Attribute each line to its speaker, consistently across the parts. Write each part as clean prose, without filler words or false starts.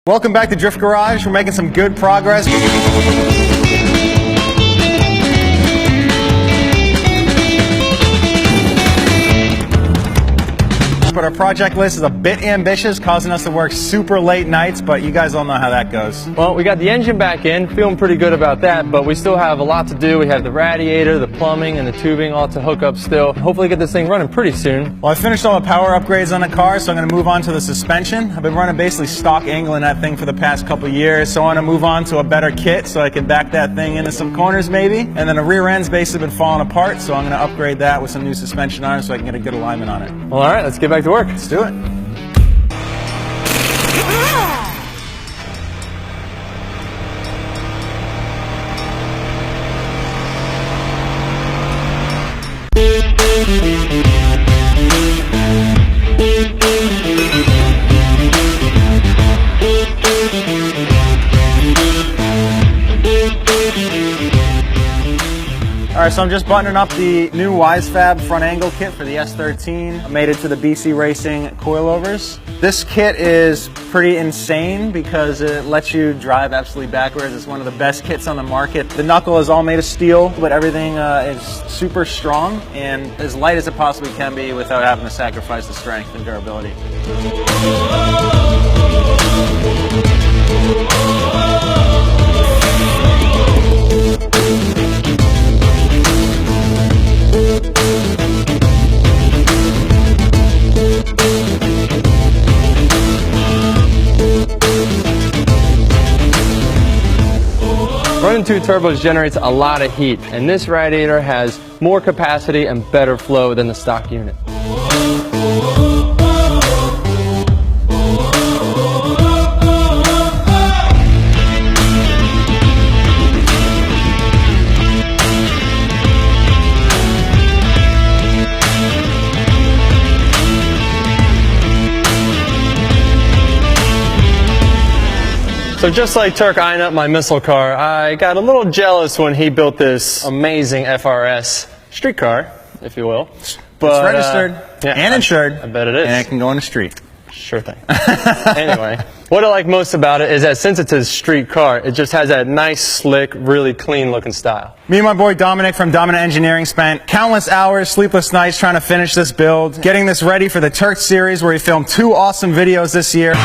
Speaker 1: Welcome back to Drift Garage. We're making some good progress. But our project list is a bit ambitious, causing us to work super late nights, but you guys all know how that goes.
Speaker 2: Well, we got the engine back in, feeling pretty good about that, but we still have a lot to do. We have the radiator, the plumbing, and the tubing all to hook up still. Hopefully get this thing running pretty soon.
Speaker 1: Well, I finished all the power upgrades on the car, so I'm going to move on to the suspension. I've been running basically stock angle in that thing for the past couple of years, so I want to move on to a better kit so I can back that thing into some corners maybe. And then the rear end's basically been falling apart, so I'm going to upgrade that with some new suspension arms so I can get a good alignment on it.
Speaker 2: Well, all right, let's get back to work.
Speaker 1: Let's do it. Alright, so I'm just buttoning up the new WiseFab front angle kit for the S13. I made it to the BC Racing coilovers. This kit is pretty insane because it lets you drive absolutely backwards. It's one of the best kits on the market. The knuckle is all made of steel, but everything is super strong and as light as it possibly can be without having to sacrifice the strength and durability.
Speaker 2: Running two turbos generates a lot of heat, and this radiator has more capacity and better flow than the stock unit. So just like Turk eyeing up my missile car, I got a little jealous when he built this amazing FRS street car, if you will.
Speaker 1: But, it's registered and insured.
Speaker 2: I bet it is.
Speaker 1: And it can go on the street.
Speaker 2: Sure thing. Anyway, what I like most about it is that since it's a street car, it just has that nice, slick, really clean looking style.
Speaker 1: Me and my boy Dominic from Dominant Engineering spent countless hours, sleepless nights trying to finish this build, getting this ready for the Turk series where he filmed 2 awesome videos this year.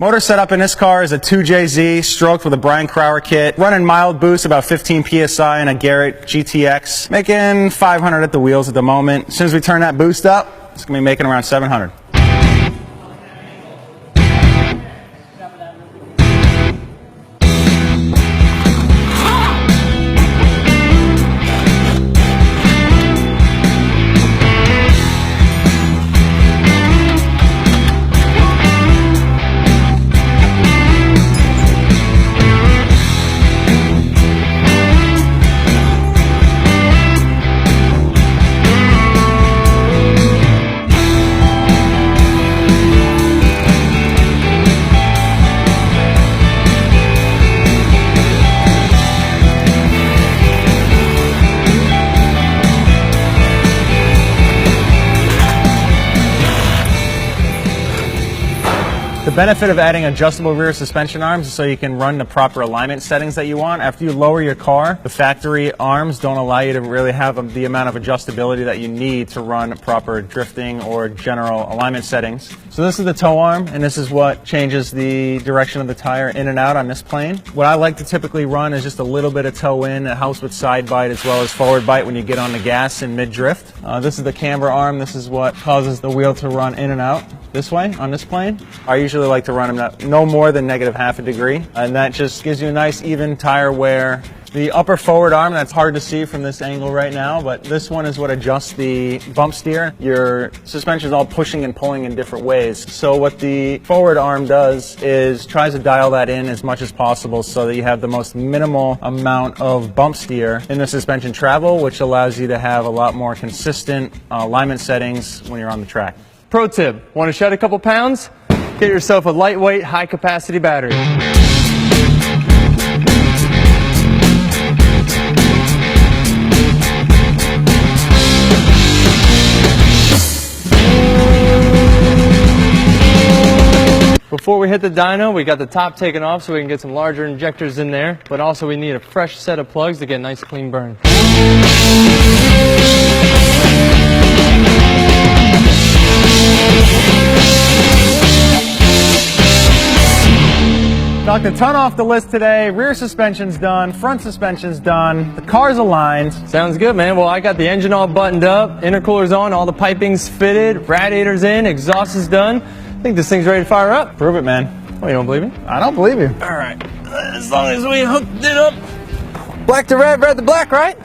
Speaker 1: Motor setup in this car is a 2JZ stroked with a Brian Crower kit, running mild boost about 15 PSI and a Garrett GTX, making 500 at the wheels at the moment. As soon as we turn that boost up, it's going to be making around 700. The benefit of adding adjustable rear suspension arms is so you can run the proper alignment settings that you want. After you lower your car, the factory arms don't allow you to really have the amount of adjustability that you need to run proper drifting or general alignment settings. So this is the toe arm, and this is what changes the direction of the tire in and out on this plane. What I like to typically run is just a little bit of toe in. It helps with side bite as well as forward bite when you get on the gas in mid-drift. This is the camber arm. This is what causes the wheel to run in and out this way on this plane. I usually like to run them no more than -0.5 degree, and that just gives you a nice even tire wear. The upper forward arm, that's hard to see from this angle right now, but this one is what adjusts the bump steer. Your suspension is all pushing and pulling in different ways. So what the forward arm does is tries to dial that in as much as possible so that you have the most minimal amount of bump steer in the suspension travel, which allows you to have a lot more consistent alignment settings when you're on the track.
Speaker 2: Pro tip, want to shed a couple pounds? Get yourself a lightweight, high-capacity battery. Before we hit the dyno, we got the top taken off so we can get some larger injectors in there, but also we need a fresh set of plugs to get a nice clean burn.
Speaker 1: Knocked a ton off the list today. Rear suspension's done, front suspension's done, the car's aligned.
Speaker 2: Sounds good, man. Well, I got the engine all buttoned up, intercooler's on, all the piping's fitted, radiator's in, exhaust is done. I think this thing's ready to fire up.
Speaker 1: Prove it, man.
Speaker 2: Oh, you don't believe me?
Speaker 1: I don't believe you.
Speaker 2: All right. As long as we hooked it up. Black to red, red to black, right?